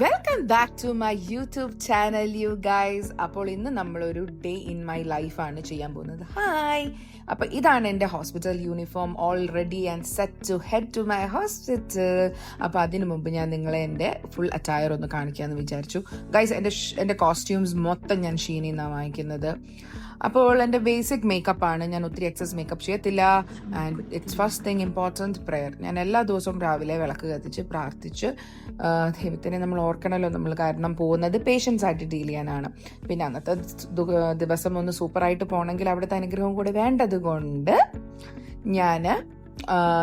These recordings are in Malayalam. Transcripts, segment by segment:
Welcome back to my YouTube channel you guys. അപ്പോൾ ഇന്ന് നമ്മളൊരു ഡേ ഇൻ മൈ ലൈഫാണ് ചെയ്യാൻ പോകുന്നത്. ഹായ്, അപ്പോൾ ഇതാണ് എൻ്റെ hospital uniform, all ready and set to head to my hospital. അപ്പോൾ അതിനു മുമ്പ് ഞാൻ നിങ്ങളെ എൻ്റെ ഫുൾ അറ്റയർ ഒന്ന് കാണിക്കാമെന്ന് വിചാരിച്ചു. ഗൈസ്, എൻ്റെ കോസ്റ്റ്യൂംസ് മൊത്തം ഞാൻ ഷീനിൽ നിന്നാണ് വാങ്ങിക്കുന്നത്. അപ്പോൾ എൻ്റെ ബേസിക് മേക്കപ്പാണ്, ഞാൻ ഒത്തിരി എക്സസ് മേക്കപ്പ് ചെയ്യത്തില്ല. And it's first thing important prayer. ഞാൻ എല്ലാ ദിവസവും രാവിലെ വിളക്ക് കത്തിച്ച് പ്രാർത്ഥിച്ച് ദൈവത്തിനെ നമ്മൾ ഓർക്കണമല്ലോ, നമ്മൾ കാരണം പോകുന്നത് പേഷ്യൻസ് ആയിട്ട് ഡീൽ ചെയ്യാനാണ്. പിന്നെ അന്നത്തെ ദിവസം ഒന്ന് സൂപ്പറായിട്ട് പോകണമെങ്കിൽ അവിടുത്തെ അനുഗ്രഹവും കൂടെ വേണ്ടത് കൊണ്ട് ഞാൻ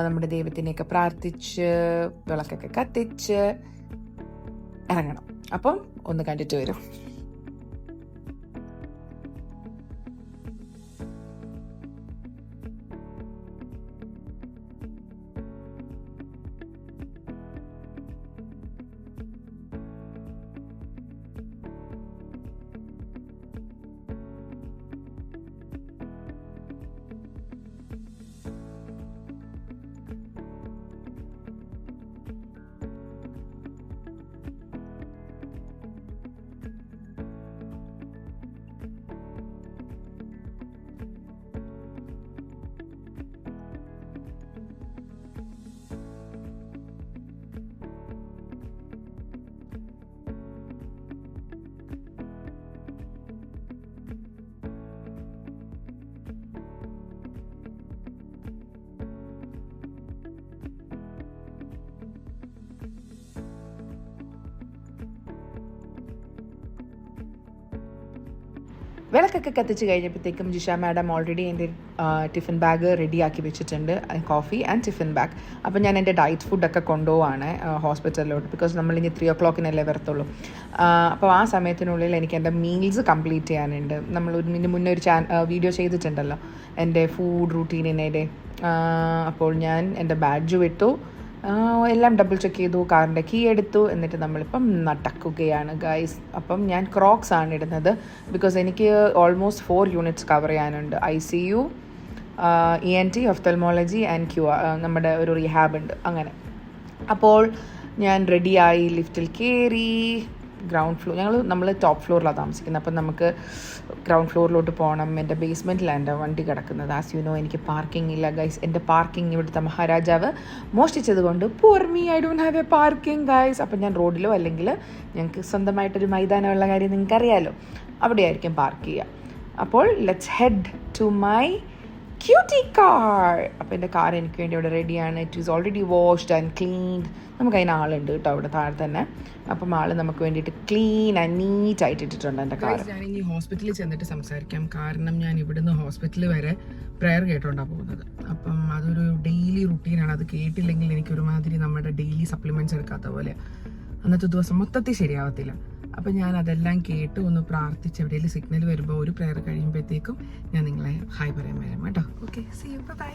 നമ്മുടെ ദൈവത്തിനെയൊക്കെ പ്രാർത്ഥിച്ച് വിളക്കൊക്കെ കത്തിച്ച് ഇറങ്ങണം. അപ്പം ഒന്ന് കണ്ടിട്ട് വരും. വിളക്കൊക്കെ കത്തിച്ച് കഴിഞ്ഞപ്പോഴത്തേക്കും ജിഷ മാഡം ഓൾറെഡി എൻ്റെ ടിഫിൻ ബാഗ് റെഡിയാക്കി വെച്ചിട്ടുണ്ട്, കോഫി ആൻഡ് ടിഫിൻ ബാഗ്. അപ്പോൾ ഞാൻ എൻ്റെ ഡയറ്റ് ഫുഡൊക്കെ കൊണ്ടുപോവാണ് ഹോസ്പിറ്റലിലോട്ട്, ബിക്കോസ് നമ്മളിനി 3 o'clock വരത്തുള്ളൂ. അപ്പോൾ ആ സമയത്തിനുള്ളിൽ എനിക്ക് എൻ്റെ മീൽസ് കംപ്ലീറ്റ് ചെയ്യാനുണ്ട്. നമ്മൾ ഇതിന് മുന്നേ ഒരു വീഡിയോ ചെയ്തിട്ടുണ്ടല്ലോ എൻ്റെ ഫുഡ് റൂട്ടീനിനെ. അപ്പോൾ ഞാൻ എൻ്റെ ബാഡ്ജ് വിട്ടു, എല്ലാം ഡബിൾ ചെക്ക് ചെയ്തു, കാറിൻ്റെ കീ എടുത്തു, എന്നിട്ട് നമ്മളിപ്പം നടക്കുകയാണ് ഗൈസ്. അപ്പം ഞാൻ ക്രോക്സ് ആണ് ഇടുന്നത്, ബിക്കോസ് എനിക്ക് ഓൾമോസ്റ്റ് 4 units കവർ ചെയ്യാനുണ്ട്. ICU, ENT, ഒഫ്തൽമോളജി ആൻഡ് നമ്മുടെ ഒരു റീഹാബ് ഉണ്ട് അങ്ങനെ. അപ്പോൾ ഞാൻ റെഡിയായി ലിഫ്റ്റിൽ കയറി ഗ്രൗണ്ട് ഫ്ലോർ, നമ്മൾ ടോപ്പ് ഫ്ലോറിലാണ് താമസിക്കുന്നത്. അപ്പം നമുക്ക് ഗ്രൗണ്ട് ഫ്ലോറിലോട്ട് പോകണം. എൻ്റെ ബേസ്മെൻറ്റിലാണ് എൻ്റെ വണ്ടി കിടക്കുന്നത്. ആസ് യു നോ, എനിക്ക് പാർക്കിംഗ് ഇല്ല ഗൈസ്. എൻ്റെ പാർക്കിംഗ് ഇവിടുത്തെ മഹാരാജാവ് മോഷ്ടിച്ചത് കൊണ്ട് for me, I don't have a parking guys. അപ്പം ഞാൻ റോഡിലോ അല്ലെങ്കിൽ ഞങ്ങൾക്ക് സ്വന്തമായിട്ടൊരു മൈതാനമുള്ള കാര്യം നിങ്ങൾക്കറിയാലോ, അവിടെയായിരിക്കും പാർക്ക് ചെയ്യുക. അപ്പോൾ let's head to my cutie car. അപ്പോൾ എൻ്റെ കാർ എനിക്ക് വേണ്ടി ഇവിടെ റെഡിയാണ്. It is already washed and cleaned. നമുക്ക് അതിന് ആളുണ്ട് കേട്ടോ അവിടെ താഴെ തന്നെ. അപ്പം ആൾ നമുക്ക് വേണ്ടിയിട്ട് ക്ലീൻ ആൻഡ് നീറ്റ് ആയിട്ട് ഇട്ടിട്ടുണ്ട് എൻ്റെ കാർ. ഞാൻ ഇനി ഹോസ്പിറ്റലിൽ ചെന്നിട്ട് സംസാരിക്കാം, കാരണം ഞാൻ ഇവിടുന്ന് ഹോസ്പിറ്റലിൽ വരെ പ്രെയർ കേട്ടോണ്ടാണ് പോകുന്നത്. അപ്പം അതൊരു ഡെയിലി റുട്ടീനാണ്. അത് കേട്ടില്ലെങ്കിൽ എനിക്കൊരുമാതിരി നമ്മുടെ ഡെയിലി സപ്ലിമെൻറ്റ്സ് എടുക്കാത്ത പോലെ അന്നത്തെ ദിവസം മൊത്തത്തിൽ ശരിയാവത്തില്ല. അപ്പം ഞാൻ അതെല്ലാം കേട്ട് ഒന്ന് പ്രാർത്ഥിച്ച് എവിടെയെങ്കിലും സിഗ്നൽ വരുമ്പോൾ ഒരു പ്രെയർ കഴിയുമ്പോഴത്തേക്കും ഞാൻ നിങ്ങളെ ഹായ് പറയാൻ വരാം കേട്ടോ. Okay, see you, bye.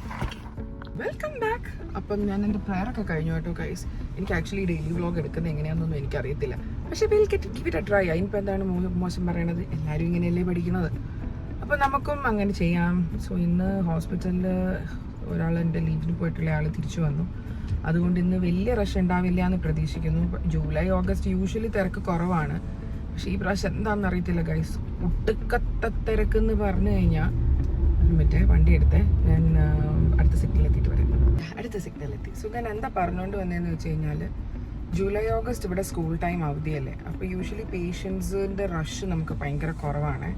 Welcome back. അപ്പം ഞാൻ എൻ്റെ പ്രെയറൊക്കെ കഴിഞ്ഞു കേട്ടോ ഗൈസ്. എനിക്ക് ആക്ച്വലി ഡെയിലി വ്ളോഗ് എടുക്കുന്നത് എങ്ങനെയാണെന്നൊന്നും എനിക്കറിയത്തില്ല, പക്ഷേ will give it A try. അതിനിപ്പോൾ എന്താണ് മോശം പറയണത്, എല്ലാവരും ഇങ്ങനെയല്ലേ പഠിക്കുന്നത്, അപ്പോൾ നമുക്കും അങ്ങനെ ചെയ്യാം. സോ ഇന്ന് ഹോസ്പിറ്റലിൽ ഒരാൾ എൻ്റെ ലീവിന് പോയിട്ടുള്ള ആൾ തിരിച്ചു വന്നു. അതുകൊണ്ട് ഇന്ന് വലിയ റഷ് ഉണ്ടാവില്ല എന്ന് പ്രതീക്ഷിക്കുന്നു. ജൂലൈ ഓഗസ്റ്റ് യൂഷ്വലി തിരക്ക് കുറവാണ്, പക്ഷേ ഈ പ്രാവശ്യം എന്താണെന്ന് അറിയത്തില്ല ഗൈസ്. ഒട്ടുക്കത്ത തിരക്കെന്ന് പറഞ്ഞു കഴിഞ്ഞാൽ മറ്റേ വണ്ടി എടുത്തേ ഞാൻ അടുത്ത സിഗ്നലെത്തിയിട്ട് വരാം. അടുത്ത സിഗ്നലെത്തി. സോ ഞാൻ എന്താ പറഞ്ഞുകൊണ്ട് വന്നതെന്ന് വെച്ച് കഴിഞ്ഞാൽ, ജൂലൈ ഓഗസ്റ്റ് ഇവിടെ സ്കൂൾ ടൈം അവധിയല്ലേ, അപ്പോൾ യൂഷ്വലി പേഷ്യൻസിൻ്റെ റഷ് നമുക്ക് ഭയങ്കര കുറവാണ്.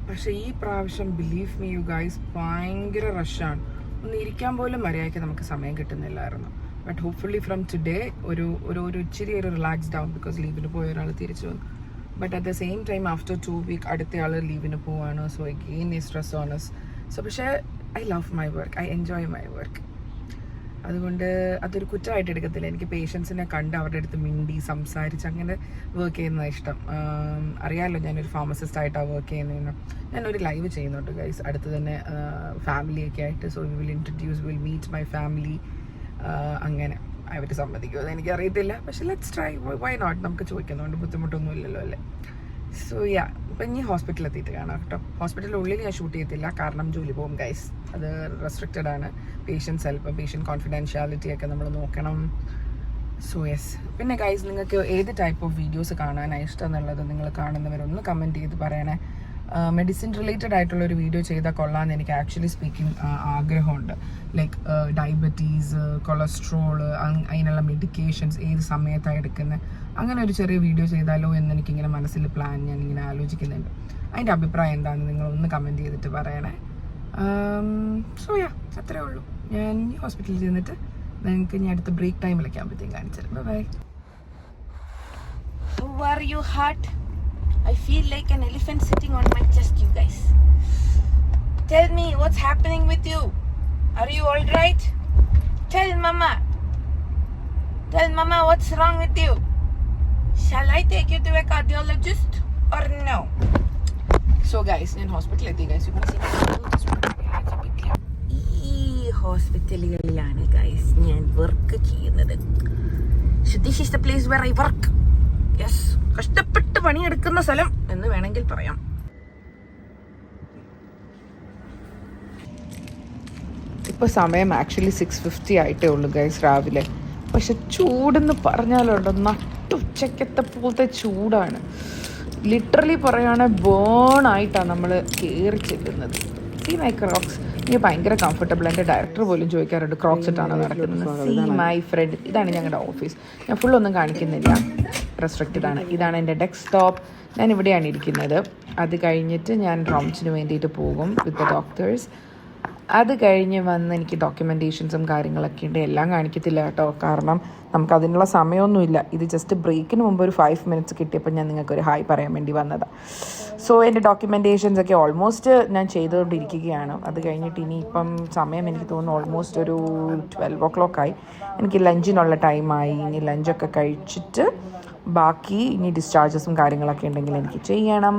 പക്ഷേ ഈ പ്രാവശ്യം ബിലീവ് മീ യു ഗൈസ്, ഭയങ്കര റഷാണ്. ഒന്ന് ഇരിക്കാൻ പോലും മര്യാദയ്ക്ക് നമുക്ക് സമയം കിട്ടുന്നില്ലായിരുന്നു. ബട്ട് ഹോപ്പ്ഫുള്ളി ഫ്രം ടുഡേ ഒരു ഇച്ചിരി റിലാക്സ്ഡ് ആവും, ബിക്കോസ് ലീവിന് പോയ ഒരാൾ തിരിച്ചു വന്നു. But at the same time after 2 weeks അടുത്ത ആൾ ലീവിന് പോവാണ്. സോ അഗെയിൻ ഈ സ്ട്രെസ് ഓൺ us. സോ പക്ഷേ I love my work, I enjoy my work. അതുകൊണ്ട് അതൊരു കുറ്റമായിട്ട് എടുക്കത്തില്ല. എനിക്ക് പേഷ്യൻസിനെ കണ്ട് അവരുടെ അടുത്ത് മിണ്ടി സംസാരിച്ച് അങ്ങനെ വർക്ക് ചെയ്യുന്നതാണ് ഇഷ്ടം. അറിയാമല്ലോ, ഞാനൊരു ഫാർമസിസ്റ്റ് ആയിട്ടാണ് വർക്ക് ചെയ്യുന്നതെന്ന്. ഞാനൊരു ലൈവ് ചെയ്യുന്നുണ്ട് ഗൈസ് അടുത്ത് തന്നെ, ഫാമിലിയൊക്കെ ആയിട്ട്. So will meet my family. അങ്ങനെ അവർ സമ്മതിക്കുമോ എനിക്കറിയത്തില്ല, പക്ഷെ ലെറ്റ്സ് ട്രൈ, വൈ നോട്ട്. നമുക്ക് ചോദിക്കുന്നതുകൊണ്ട് ബുദ്ധിമുട്ടൊന്നും ഇല്ലല്ലോ അല്ലേ. സോ യാ, അപ്പം ഇനി ഹോസ്പിറ്റലിൽ എത്തിയിട്ട് കാണാം കേട്ടോ. ഹോസ്പിറ്റലിൻ്റെ ഉള്ളിൽ ഞാൻ ഷൂട്ട് ചെയ്യത്തില്ല, കാരണം ജോലി പോകും ഗൈസ്. അത് റെസ്ട്രിക്റ്റഡ് ആണ്. പേഷ്യൻസ് ഹെൽപ്പ്, പേഷ്യൻറ്റ് കോൺഫിഡൻഷ്യാലിറ്റി ഒക്കെ നമ്മൾ നോക്കണം. So yes. പിന്നെ ഗൈസ്, നിങ്ങൾക്ക് ഏത് ടൈപ്പ് ഓഫ് വീഡിയോസ് കാണാനാണ് ഇഷ്ടം എന്നുള്ളത് നിങ്ങൾ കാണുന്നവരൊന്ന് കമൻറ്റ് ചെയ്ത് പറയണേ. മെഡിസിൻ റിലേറ്റഡ് ആയിട്ടുള്ള ഒരു വീഡിയോ ചെയ്താൽ കൊള്ളാമെന്ന് എനിക്ക് ആക്ച്വലി സ്പീക്കിംഗ് ആഗ്രഹമുണ്ട്. ലൈക്ക് ഡയബറ്റീസ്, കൊളസ്ട്രോൾ, അതിനുള്ള മെഡിക്കേഷൻസ് ഏത് സമയത്താണ് എടുക്കുന്നത്, അങ്ങനെ ഒരു ചെറിയ വീഡിയോ ചെയ്താലോ എന്ന് എനിക്കിങ്ങനെ മനസ്സിൽ ഞാനിങ്ങനെ ആലോചിക്കുന്നുണ്ട്. അതിൻ്റെ അഭിപ്രായം എന്താണെന്ന് നിങ്ങളൊന്ന് കമൻറ്റ് ചെയ്തിട്ട് പറയണേ. സോ യാ, അത്രേ ഉള്ളൂ. ഞാൻ ഹോസ്പിറ്റലിൽ ചെന്നിട്ട് നിങ്ങൾക്ക് ഇനി അടുത്ത ബ്രേക്ക് ടൈമിലൊക്കെ ആകുമ്പോഴത്തേക്കും കാണിച്ചു. By. How are you, heart? I feel like an elephant sitting on my chest, you guys. Tell me what's happening with you. Are you all right? Tell mama. Tell mama what's wrong with you. Shall I take you to a cardiologist or no? So guys, in hospital etti guys. You can see ഈ ഹോസ്പിറ്റലുകളിലാണ് ഗൈസ് ഞാൻ വർക്ക് ചെയ്യുന്നത്. So this is the place where I work. Yes, കഷ്ടപ്പെട്ട് പണിയെടുക്കുന്ന സ്ഥലം എന്ന് വേണമെങ്കിൽ പറയാം. ഇപ്പോൾ സമയം ആക്ച്വലി 6:50 ആയിട്ടേ ഉള്ളൂ ഗൈസ് രാവിലെ. പക്ഷെ ചൂടെന്ന് പറഞ്ഞാലുണ്ടോ, നട്ടുച്ചക്കത്തെ പോലത്തെ ചൂടാണ്. ലിറ്ററലി പറയുകയാണെങ്കിൽ ബേണായിട്ടാണ് നമ്മൾ കയറി ചെല്ലുന്നത്. See my crocs. എനിക്ക് ഭയങ്കര കംഫർട്ടബിൾ. എൻ്റെ ഡയറക്ടർ പോലും ചോദിക്കാറുണ്ട് ക്രോക്സ് ഇട്ടാണ് നടക്കുന്നത്. See my friend. ഇതാണ് ഞങ്ങളുടെ ഓഫീസ്. ഞാൻ ഫുള്ളൊന്നും കാണിക്കുന്നില്ല, റെസ്ട്രിക്റ്റഡ് ആണ്. ഇതാണ് എൻ്റെ ഡെസ്ക്ടോപ്പ്. ഞാൻ ഇവിടെയാണ് ഇരിക്കുന്നത്. അത് കഴിഞ്ഞിട്ട് ഞാൻ റൗണ്ട്സിന് വേണ്ടിയിട്ട് പോകും വിത്ത് ദ ഡോക്ടേഴ്സ്. അത് കഴിഞ്ഞ് വന്ന് എനിക്ക് ഡോക്യുമെൻറ്റേഷൻസും കാര്യങ്ങളൊക്കെ ഉണ്ട്. എല്ലാം കാണിക്കത്തില്ല കേട്ടോ, കാരണം നമുക്ക് അതിനുള്ള സമയമൊന്നുമില്ല. ഇത് ജസ്റ്റ് ബ്രേക്കിന് മുമ്പ് ഒരു 5 minutes കിട്ടിയപ്പോൾ ഞാൻ നിങ്ങൾക്കൊരു ഹായ് പറയാൻ വേണ്ടി വന്നതാണ്. സോ എൻ്റെ ഡോക്യുമെൻറ്റേഷൻസ് ഒക്കെ ഓൾമോസ്റ്റ് ഞാൻ ചെയ്തുകൊണ്ടിരിക്കുകയാണ്. അത് കഴിഞ്ഞിട്ട് ഇനിയിപ്പം സമയം എനിക്ക് തോന്നുന്നു ഓൾമോസ്റ്റ് ഒരു 12 o'clock ആയി. എനിക്ക് ലഞ്ചിനുള്ള ടൈമായി. ഇനി ലഞ്ചൊക്കെ കഴിച്ചിട്ട് ബാക്കി ഇനി ഡിസ്ചാർജസും കാര്യങ്ങളൊക്കെ ഉണ്ടെങ്കിൽ എനിക്ക് ചെയ്യണം.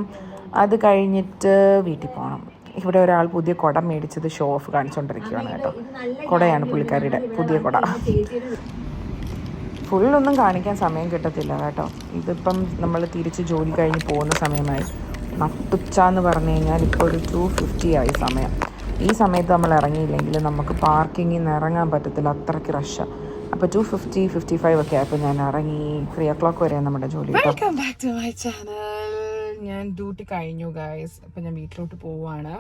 അത് കഴിഞ്ഞിട്ട് വീട്ടിൽ പോകണം. ഇവിടെ ഒരാൾ പുതിയ കുട മേടിച്ചത് ഷോ ഓഫ് കാണിച്ചുകൊണ്ടിരിക്കുകയാണ് കേട്ടോ. കുടയാണ് പുള്ളിക്കാരിയുടെ പുതിയ കുട. ഫുള്ളൊന്നും കാണിക്കാൻ സമയം കിട്ടത്തില്ല കേട്ടോ. ഇതിപ്പം നമ്മൾ തിരിച്ച് ജോലി കഴിഞ്ഞ് പോകുന്ന സമയമായി. നട്ടുച്ച എന്ന് പറഞ്ഞു കഴിഞ്ഞാൽ ഇപ്പോൾ ഒരു 2:50 ആയി സമയം. ഈ സമയത്ത് നമ്മൾ ഇറങ്ങിയില്ലെങ്കിൽ നമുക്ക് പാർക്കിങ്ങിൽ നിന്ന് ഇറങ്ങാൻ പറ്റത്തില്ല, അത്രയ്ക്ക് റഷാണ്. അപ്പോൾ 2:55 ഒക്കെ ആയപ്പോൾ ഞാൻ ഇറങ്ങി. 3 o'clock വരെയാണ് നമ്മുടെ ജോലി. Welcome back to my channel. ഞാൻ ഡ്യൂട്ടി കഴിഞ്ഞു ഗൈസ്. അപ്പം ഞാൻ വീട്ടിലോട്ട് പോവുകയാണ്.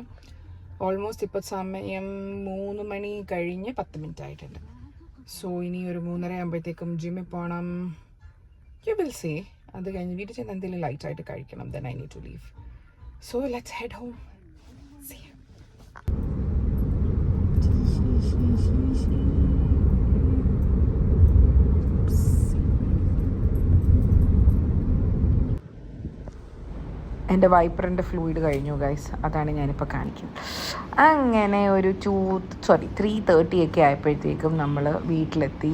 ഓൾമോസ്റ്റ് ഇപ്പോൾ സമയം 3 മണി കഴിഞ്ഞ് 10 minutes ആയിട്ടുണ്ട്. സോ ഇനി ഒരു 3:30 ആകുമ്പോഴത്തേക്കും ജിമ്മിൽ പോകണം. You will see. അത് കഴിഞ്ഞ് വീട്ടിൽ ചെന്ന് എന്തെങ്കിലും ലൈറ്റായിട്ട് കഴിക്കണം. Then I need to leave. So let's head home. See you. എൻ്റെ വൈപ്പറിൻ്റെ ഫ്ലൂയിഡ് കഴിഞ്ഞു ഗൈസ്. അതാണ് ഞാനിപ്പോൾ കാണിക്കുന്നത്. അങ്ങനെ ഒരു 3:30 ഒക്കെ ആയപ്പോഴത്തേക്കും നമ്മൾ വീട്ടിലെത്തി.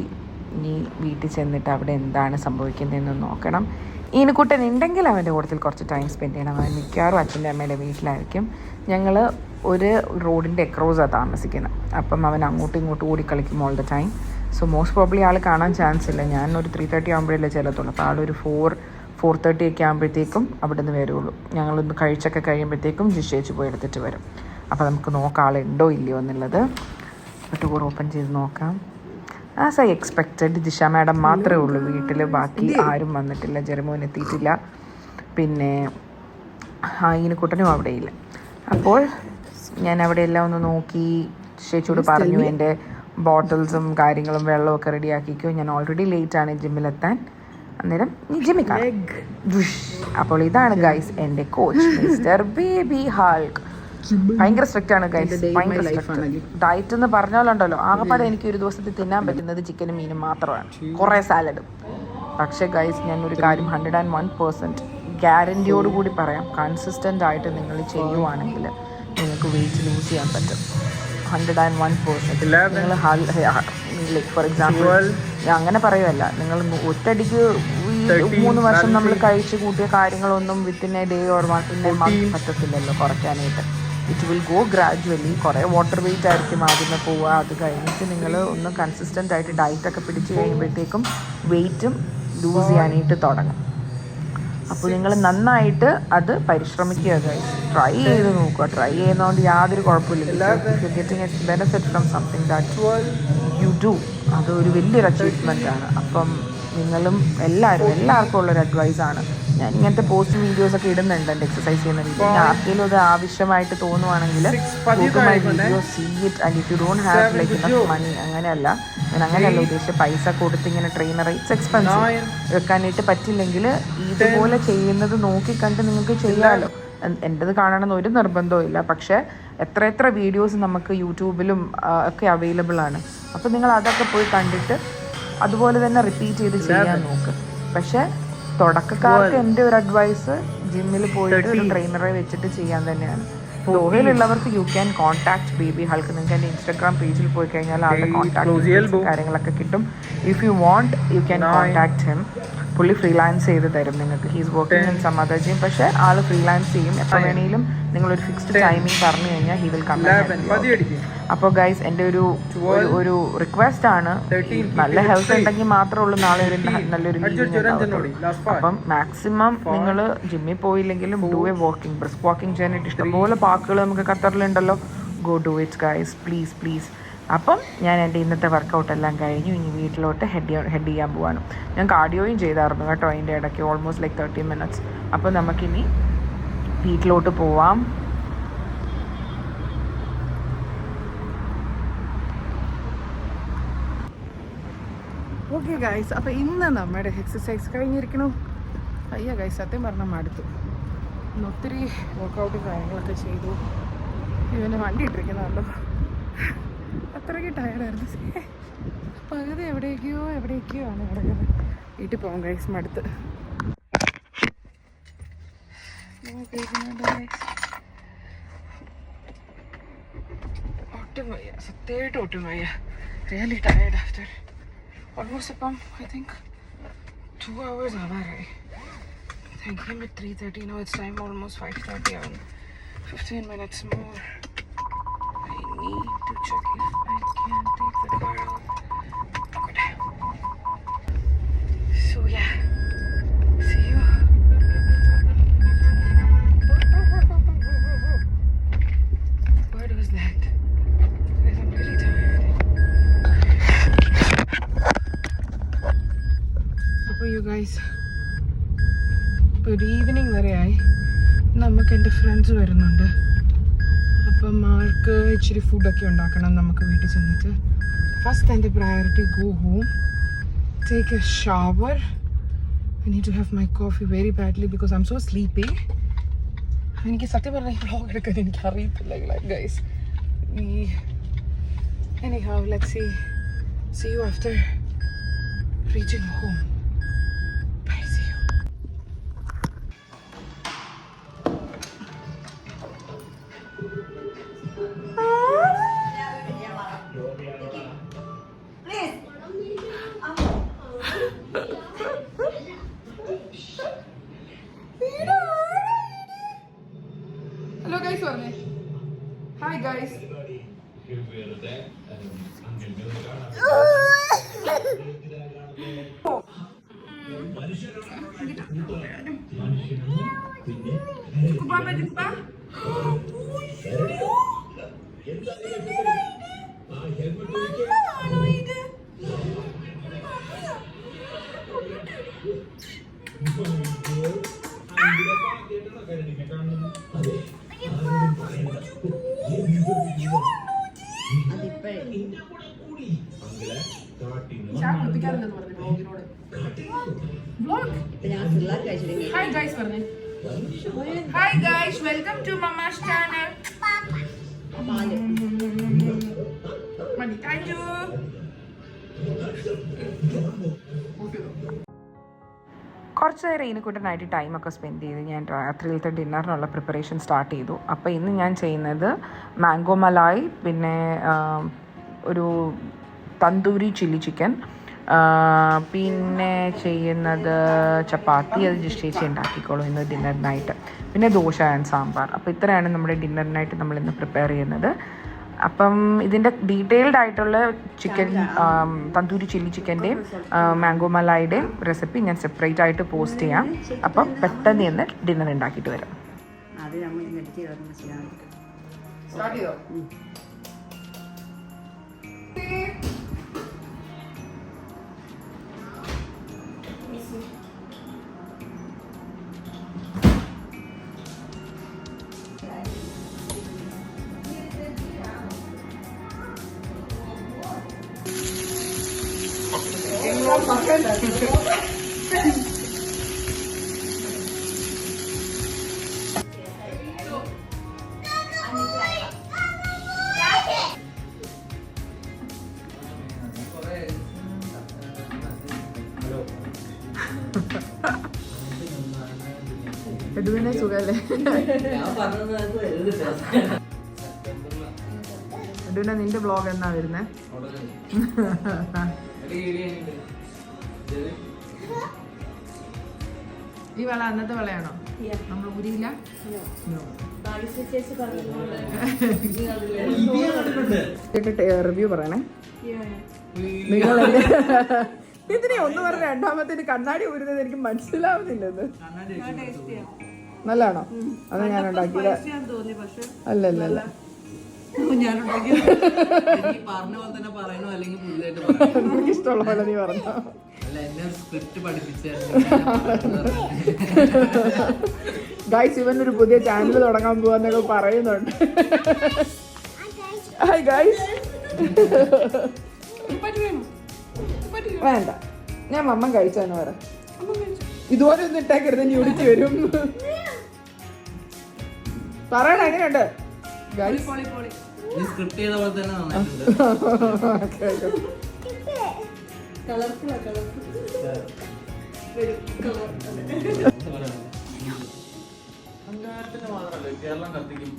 ഇനി വീട്ടിൽ ചെന്നിട്ട് അവിടെ എന്താണ് സംഭവിക്കുന്നതെന്ന് നോക്കണം. ഈനുക്കുട്ടൻ ഉണ്ടെങ്കിൽ അവൻ്റെ കൂട്ടത്തിൽ കുറച്ച് ടൈം സ്പെൻഡ് ചെയ്യണം. അവൻ മിക്കവാറും അച്ഛൻ്റെ അമ്മയുടെ വീട്ടിലായിരിക്കും. ഞങ്ങൾ ഒരു റോഡിൻ്റെ അക്രോസാണ് താമസിക്കുന്നത്. അപ്പം അവൻ അങ്ങോട്ടും ഇങ്ങോട്ടും ഓടിക്കളിക്കും all the time. So most probably ആൾ കാണാൻ ചാൻസ് ഇല്ല. ഞാനൊരു 3:30 ആകുമ്പോഴല്ലേ ചെല്ലത്തുള്ളൂ. അപ്പോൾ ആളൊരു 4:30 ഒക്കെ ആകുമ്പോഴത്തേക്കും അവിടെ നിന്ന് വരുള്ളൂ. ഞങ്ങളൊന്ന് കഴിച്ചൊക്കെ കഴിയുമ്പോഴത്തേക്കും ജിഷേച്ച് പോയി എടുത്തിട്ട് വരും. അപ്പോൾ നമുക്ക് നോക്കാം ആളുണ്ടോ ഇല്ലയോ എന്നുള്ളത്. ഡോർ ഓപ്പൺ ചെയ്ത് നോക്കാം. As I expected, Jisha madam മാത്രമേ ഉള്ളൂ വീട്ടിൽ. ബാക്കി ആരും വന്നിട്ടില്ല. ജെറിമോൻ എത്തിയിട്ടില്ല. പിന്നെ ഈനുക്കുട്ടനും അവിടെയില്ല. അപ്പോൾ ഞാൻ അവിടെ എല്ലാം ഒന്ന് നോക്കി. ജിഷേച്ചോട് പറഞ്ഞു എൻ്റെ ബോട്ടിൽസും കാര്യങ്ങളും വെള്ളമൊക്കെ റെഡിയാക്കിക്കോ. ഞാൻ ഓൾറെഡി ലേറ്റാണ് ജിമ്മിലെത്താൻ. അന്നേരം ജിമ്മി കാണാം. അപ്പോൾ ഇതാണ് ഗൈസ് എൻ്റെ കോച്ച് മിസ്റ്റർ ബേബി ഹൾക്ക്. ഭയങ്കര സ്ട്രിക്റ്റ് ആണ് ഗൈസ്, ഭയങ്കര സ്ട്രിക്റ്റ്. ഡയറ്റ് എന്ന് പറഞ്ഞാലുണ്ടല്ലോ, ആകെപ്പാടെ എനിക്ക് ഒരു ദിവസത്തിൽ തിന്നാൻ പറ്റുന്നത് ചിക്കനും മീനും മാത്രമാണ്, കുറേ സാലഡും. പക്ഷേ ഗൈസ് ഞാൻ ഒരു കാര്യം 101% ഗ്യാരൻറ്റിയോടുകൂടി പറയാം, കൺസിസ്റ്റൻ്റ് ആയിട്ട് നിങ്ങൾ ചെയ്യുവാണെങ്കിൽ നിങ്ങൾക്ക് വെയിറ്റ് ലൂസ് ചെയ്യാൻ പറ്റും. 101%. നിങ്ങൾ ഫോർ എക്സാമ്പിൾ ഞാൻ അങ്ങനെ പറയുമല്ല, നിങ്ങൾ ഒറ്റയടിക്ക് 3 വർഷം നമ്മൾ കഴിച്ച് കൂട്ടിയ കാര്യങ്ങളൊന്നും within A day or in A month പറ്റത്തില്ലല്ലോ കുറയ്ക്കാനായിട്ട്. It will go gradually. കുറേ വാട്ടർ വെയിറ്റ് ആയിരിക്കും ആദ്യമേ പോവുക. അത് കഴിഞ്ഞിട്ട് നിങ്ങൾ ഒന്ന് കൺസിസ്റ്റൻ്റ് ആയിട്ട് ഡയറ്റൊക്കെ പിടിച്ച് കഴിയുമ്പോഴത്തേക്കും വെയിറ്റും ലൂസ് ചെയ്യാനായിട്ട് തുടങ്ങും. അപ്പോൾ നിങ്ങൾ നന്നായിട്ട് അത് പരിശ്രമിക്കുക ഗൈസ്. ട്രൈ ചെയ്ത് നോക്കുക. ട്രൈ ചെയ്യുന്നതുകൊണ്ട് യാതൊരു കുഴപ്പമില്ല. You getting A benefit from something that you do. അതൊരു വലിയൊരു അച്ചീവ്മെൻ്റ് ആണ്. അപ്പം നിങ്ങളും എല്ലാവർക്കും ഉള്ളൊരു അഡ്വൈസാണ്. ഞാൻ ഇങ്ങനത്തെ പോസ്റ്റ് വീഡിയോസൊക്കെ ഇടുന്നുണ്ട് എൻ്റെ എക്സസൈസ് ചെയ്യുന്ന വീഡിയോ. ആർക്കെങ്കിലും അത് ആവശ്യമായിട്ട് തോന്നുവാണെങ്കിൽ video see it and if you don't have like enough money, അങ്ങനെയല്ല ഉദ്ദേശിച്ചത്. പൈസ കൊടുത്ത് ഇങ്ങനെ ട്രെയിനർ ഇറ്റ്സ് എക്സ്പെൻസീവ് വെക്കാനായിട്ട് പറ്റില്ലെങ്കിൽ ഇതുപോലെ ചെയ്യുന്നത് നോക്കിക്കണ്ട് നിങ്ങൾക്ക് ചെയ്യാമല്ലോ. എൻ്റെത് കാണണമെന്ന് ഒരു നിർബന്ധവും ഇല്ല. പക്ഷേ എത്ര വീഡിയോസ് നമുക്ക് യൂട്യൂബിലും ഒക്കെ അവൈലബിൾ ആണ്. അപ്പോൾ നിങ്ങൾ അതൊക്കെ പോയി കണ്ടിട്ട് അതുപോലെ തന്നെ റിപ്പീറ്റ് ചെയ്ത് ചെയ്യാൻ നോക്ക്. പക്ഷേ തുടക്കക്കാർക്ക് എൻ്റെ ഒരു അഡ്വൈസ് ജിമ്മിൽ പോയിട്ട് ഒരു ട്രെയിനറെ വെച്ചിട്ട് ചെയ്യാൻ തന്നെയാണ്. ദോഹയിലുള്ളവർക്ക് you can contact Baby Hulk. നിങ്ങൾക്ക് എൻ്റെ ഇൻസ്റ്റാഗ്രാം പേജിൽ പോയി കഴിഞ്ഞാൽ ആളുടെ കോൺടാക്ട് കാര്യങ്ങളൊക്കെ കിട്ടും. If you want you can contact him. പുള്ളി ഫ്രീലാൻസ് ചെയ്ത് തരും നിങ്ങൾക്ക്. He's working in some other gym. പക്ഷേ ആൾ ഫ്രീലാൻസ് ചെയ്യും. എപ്പോൾ വേണമെങ്കിലും നിങ്ങളൊരു ഫിക്സ്ഡ് ടൈമിംഗ് പറഞ്ഞു കഴിഞ്ഞാൽ ഹി വിൽ കം. അപ്പോൾ ഗൈസ് എൻ്റെ ഒരു റിക്വസ്റ്റ് ആണ്, നല്ല ഹെൽത്ത് ഉണ്ടെങ്കിൽ മാത്രമേ ഉള്ളൂ നാളെ ഒരു നല്ലൊരു അപ്പം മാക്സിമം നിങ്ങൾ ജിമ്മിൽ പോയില്ലെങ്കിലും do a walking, brisk walking ചെയ്യാനായിട്ട് ഇഷ്ടംപോലെ പാർക്കുകൾ നമുക്ക് ഖത്തറിലുണ്ടല്ലോ. Go do it guys, please. അപ്പം ഞാൻ എൻ്റെ ഇന്നത്തെ വർക്കൗട്ട് എല്ലാം കഴിഞ്ഞു. ഇനി വീട്ടിലോട്ട് ഹെഡ് ചെയ്യാൻ പോവാണ്. ഞാൻ കാർഡിയോയും ചെയ്തായിരുന്നു കേട്ടോ അതിൻ്റെ ഇടയ്ക്ക്, ഓൾമോസ്റ്റ് ലൈക്ക് 30 minutes. അപ്പോൾ നമുക്കിനി വീട്ടിലോട്ട് പോവാം. ഓക്കെ ഗൈസ്, അപ്പോൾ ഇന്ന് നമ്മുടെ എക്സസൈസ് കഴിഞ്ഞിരിക്കണു. അയ്യ ഗൈസ്, സത്യം പറഞ്ഞാൽ മടുത്തു. ഇന്ന് ഒത്തിരി വർക്കൗട്ടും കാര്യങ്ങളൊക്കെ ചെയ്തു. ഇവനെ വണ്ടി ഇട്ടിരിക്കുന്നതല്ലോ, അത്രയ്ക്ക് ടയർഡായിരുന്നു. പകുതി എവിടേക്കോ ആണ് കിടക്കുന്നത്. വീട്ടിൽ പോകാം ഗൈസ്, മടുത്ത്. ഒട്ടും വയ്യ, സത്യമായിട്ട് ഒട്ടും വയ്യ. റിയലി ടയർഡ് ആഫ്റ്റർ ഓൾമോസ്റ്റ് ഇപ്പം I think 2 hours ആവാറായി. I came at 3:30, now it's time almost 5:30 ആവും. 15 minutes more. I need to check if I can take the car out. Good. So yeah, see you. What was that? Guys, I'm really tired. അപ്പോൾ you guys, ഒരു ഈവനിങ് വരെയായി. നമുക്ക് എൻ്റെ ഫ്രണ്ട്സ് വരുന്നുണ്ട്. അപ്പം ആൾക്ക് ഇച്ചിരി ഫുഡൊക്കെ ഉണ്ടാക്കണം നമുക്ക് വീട്ടിൽ ചെന്നിട്ട്. ഫസ്റ്റ് എൻ്റെ priority go home, take a shower. I need to have my coffee very badly because I am so sleepy. എനിക്ക് സത്യം പറഞ്ഞാൽ വ്ളോഗ് എടുക്കാൻ എനിക്ക് അറിയത്തില്ല guys. Anyhow, let's see you after reaching home. Bye, see you. Hello guys, പറഞ്ഞേ. Hi guys. Hi guys, പറഞ്ഞേ. Hi guys, welcome to Mama's channel. Mani, thank you. കുറച്ച് നേരം ഇതിനെക്കൂട്ടനായിട്ട് ടൈമൊക്കെ സ്പെൻഡ് ചെയ്ത് ഞാൻ രാത്രിയിലത്തെ ഡിന്നറിനുള്ള പ്രിപ്പറേഷൻ സ്റ്റാർട്ട് ചെയ്തു. അപ്പോൾ ഇന്ന് ഞാൻ ചെയ്യുന്നത് മാംഗോ മലായി, പിന്നെ ഒരു തന്തൂരി ചില്ലി ചിക്കൻ, പിന്നെ ചെയ്യുന്നത് ചപ്പാത്തി. അത് ചേച്ചി ഉണ്ടാക്കിക്കോളും ഇന്ന് ഡിന്നറിനായിട്ട്. പിന്നെ ദോശ ആൻഡ് സാമ്പാർ. അപ്പോൾ ഇത്രയാണ് നമ്മുടെ ഡിന്നറിനായിട്ട് നമ്മളിന്ന് പ്രിപ്പയർ ചെയ്യുന്നത്. അപ്പം ഇതിൻ്റെ ഡീറ്റെയിൽഡ് ആയിട്ടുള്ള ചിക്കൻ തന്തൂരി ചില്ലി ചിക്കൻ്റെയും മാംഗോ മലായിയുടെയും റെസിപ്പി ഞാൻ സെപ്പറേറ്റ് ആയിട്ട് പോസ്റ്റ് ചെയ്യാം. അപ്പം പെട്ടെന്ന് ഇന്ന് ഡിന്നർ ഉണ്ടാക്കിയിട്ട് വരാം. സ്റ്റാർട്ട് ചെയ്തോ? എഡുവിനെ സുഖല്ലേ? എഡുവിനെ നിന്റെ ബ്ലോഗ് എന്നാ വരുന്നേ? ഈ വള അന്നത്തെ വളയാണോ? നമ്മൾ ഊരിയില്ല. റിവ്യൂ പറയണേ. നിങ്ങൾ ഇതിനെ ഒന്ന് പറഞ്ഞ രണ്ടാമത്തേന് കണ്ണാടി ഊരുന്നത് എനിക്ക് മനസ്സിലാവുന്നില്ലെന്ന്. നല്ലതാണോ? അത് ഞാൻ ഉണ്ടാക്കിയത് അല്ലല്ല. എനിക്ക് ഇഷ്ടമുള്ള പോലെ നീ പറഞ്ഞോ. ഗൈസ്, ഇവൻ ഒരു പുതിയ ചാനൽ തുടങ്ങാൻ പോവാന്നൊക്കെ പറയുന്നുണ്ട്. Hi guys. വേണ്ട, ഞാൻ മമ്മ കഴിച്ചാന്ന് പറ. ഇതുപോലെ ഒന്നും ഇട്ടാക്കരുത്, നീ ഒടിച്ചു വരും. പറയണ എങ്ങനെയുണ്ട്? കേരളം കത്തിക്കും.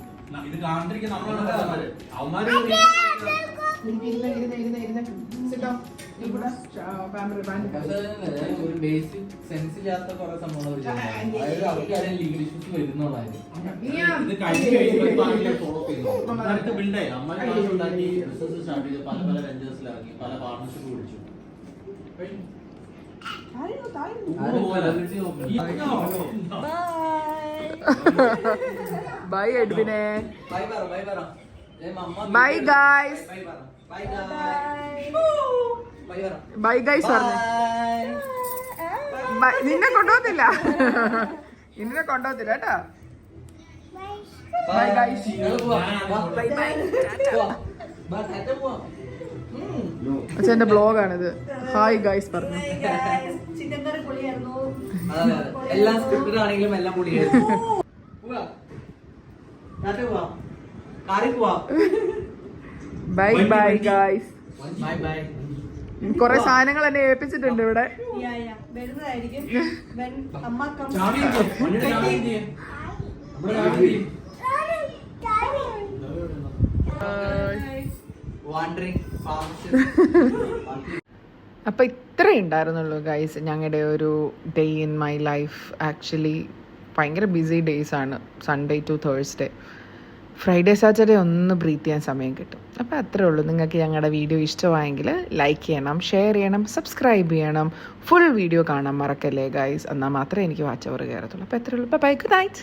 ഇത് കാണിരിക്കുന്ന ഒരു ബേസിക് സെൻസ് ഇല്ലാത്ത കുറെ സംഭവങ്ങൾ ബിൽഡായി ഉണ്ടാക്കി ബിസിനസ് സ്റ്റാർട്ട് ചെയ്ത് പല പല വെഞ്ചേഴ്സിലാക്കി പല പാർട്ണർഷിപ്പ് പിടിച്ചു. ബൈ എഡ്വിനെ. Bye guys. ബൈ ഗൈസ് പറഞ്ഞു. നിന്നെ കൊണ്ടുപോകത്തില്ല, നിന്നെ കൊണ്ടുപോകത്തില്ല കേട്ടോ. Bye guys. അച്ഛൻ്റെ ബ്ലോഗാണിത്. ഹായ് ഗൈസ് പറഞ്ഞു. എല്ലാം സ്ക്രിപ്റ്റഡ് ആണെങ്കിലും എല്ലാം പൊളിയായിരുന്നു. Bye bye guys. Bye bye. കൊറേ സാധനങ്ങൾ എന്നെ ഏൽപ്പിച്ചിട്ടുണ്ട് ഇവിടെ. അപ്പൊ ഇത്രേ ഉണ്ടായിരുന്നുള്ളൂ ഗൈസ് ഞങ്ങളുടെ ഒരു day in my life. Actually ഭയങ്കര ബിസി ഡേയ്സ് ആണ്, Sunday to Thursday. Friday Saturday ഒന്ന് ബ്രീത്ത് ചെയ്യാൻ സമയം കിട്ടും. അപ്പോൾ അത്രേ ഉള്ളൂ. നിങ്ങൾക്ക് ഞങ്ങളുടെ വീഡിയോ ഇഷ്ടമായെങ്കിൽ ലൈക്ക് ചെയ്യണം, ഷെയർ ചെയ്യണം, സബ്സ്ക്രൈബ് ചെയ്യണം. ഫുൾ വീഡിയോ കാണാൻ മറക്കല്ലേ ഗൈസ്. എന്നാൽ മാത്രമേ എനിക്ക് വാച്ച് അവർ കയറത്തുള്ളൂ. അപ്പോൾ എത്രയുള്ളൂ. By, good night.